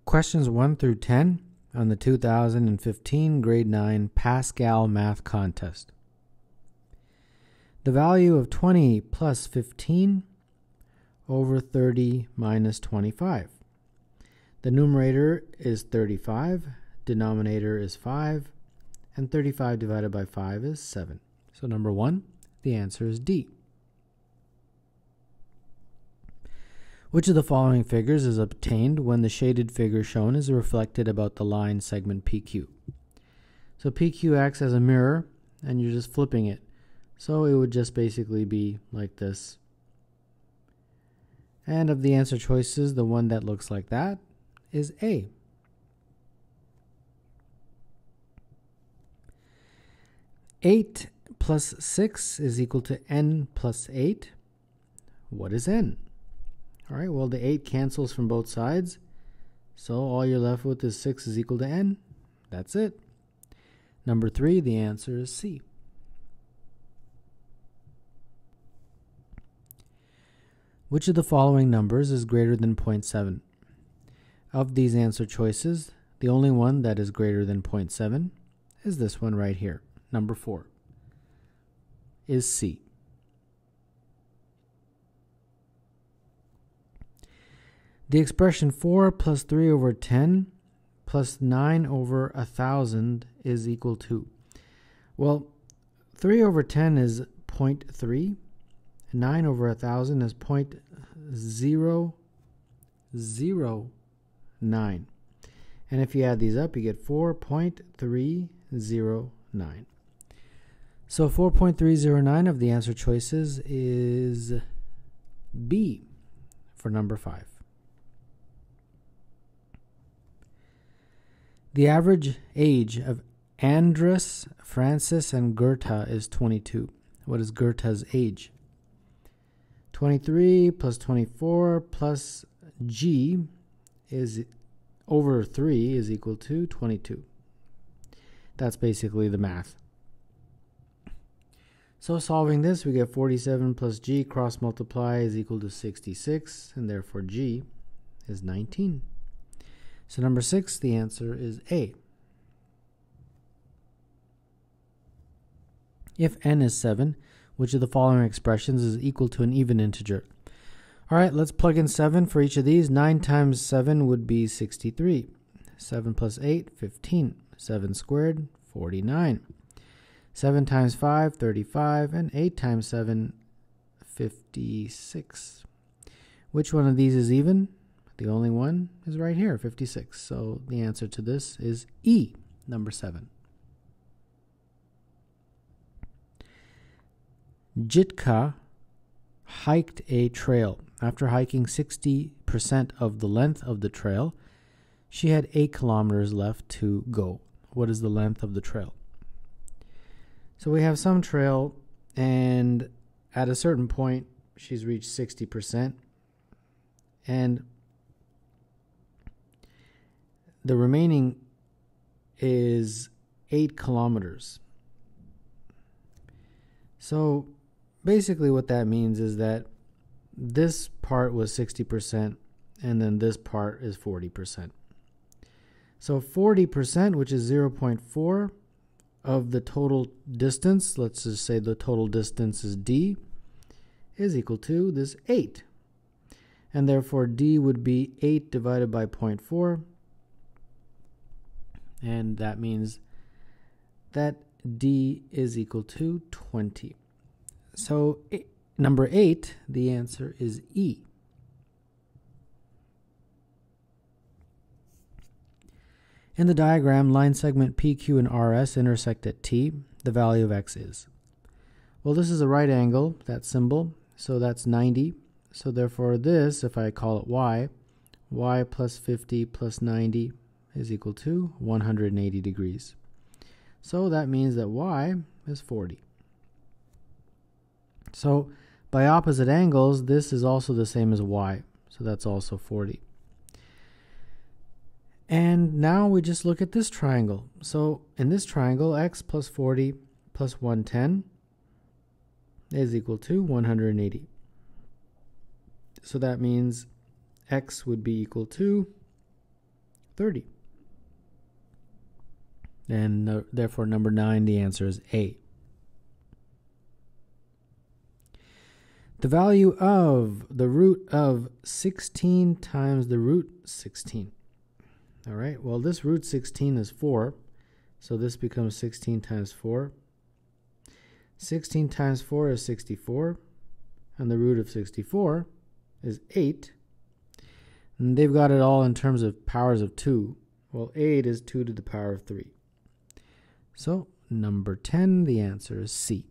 Questions 1 through 10 on the 2015 Grade 9 Pascal Math Contest. The value of 20 plus 15 over 30 minus 25. The numerator is 35, denominator is 5, and 35 divided by 5 is 7. So number 1, the answer is D. Which of the following figures is obtained when the shaded figure shown is reflected about the line segment PQ? So PQ acts as a mirror, and you're just flipping it. So it would just basically be like this. And of the answer choices, the one that looks like that is A. Eight plus 6 is equal to n plus 8. What is n? All right, well, the 8 cancels from both sides, so all you're left with is 6 is equal to n. That's it. Number 3, the answer is C. Which of the following numbers is greater than 0.7? Of these answer choices, the only one that is greater than 0.7 is this one right here. Number 4 is C. The expression 4 plus 3 over 10 plus 9 over 1,000 is equal to, well, 3 over 10 is 0.3, 9 over 1,000 is 0.009. And if you add these up, you get 4.309. So 4.309 of the answer choices is B for number 5. The average age of Andres, Francis, and Goethe is 22. What is Goethe's age? 23 plus 24 plus G is over 3 is equal to 22. That's basically the math. So solving this, we get 47 plus G cross multiply is equal to 66, and therefore G is 19. So number 6, the answer is A. If n is 7, which of the following expressions is equal to an even integer? All right, let's plug in 7 for each of these. 9 times 7 would be 63. 7 plus 8, 15. 7 squared, 49. 7 times 5, 35. And 8 times 7, 56. Which one of these is even? The only one is right here, 56. So the answer to this is E, number 7. Jitka hiked a trail. After hiking 60% of the length of the trail, she had 8 kilometers left to go. What is the length of the trail? So we have some trail, and at a certain point, she's reached 60%. And the remaining is 8 kilometers. So basically what that means is that this part was 60% and then this part is 40%. So 40%, which is 0.4 of the total distance, let's just say the total distance is D, is equal to this 8. And therefore D would be 8 divided by 0.4. And that means that D is equal to 20. So number 8, the answer is E. In the diagram, line segment PQ and RS intersect at T. The value of X is. Well, this is a right angle, that symbol, so that's 90. So therefore this, if I call it Y, Y plus 50 plus 90 is equal to 180 degrees. So that means that Y is 40. So by opposite angles, this is also the same as Y. So that's also 40. And now we just look at this triangle. So in this triangle, X plus 40 plus 110 is equal to 180. So that means X would be equal to 30. And therefore, number 9, the answer is A. The value of the root of 16 times the root 16. All right, well, this root 16 is 4, so this becomes 16 times 4. 16 times 4 is 64, and the root of 64 is 8. And they've got it all in terms of powers of 2. Well, 8 is 2 to the power of 3. So, number 10, the answer is C.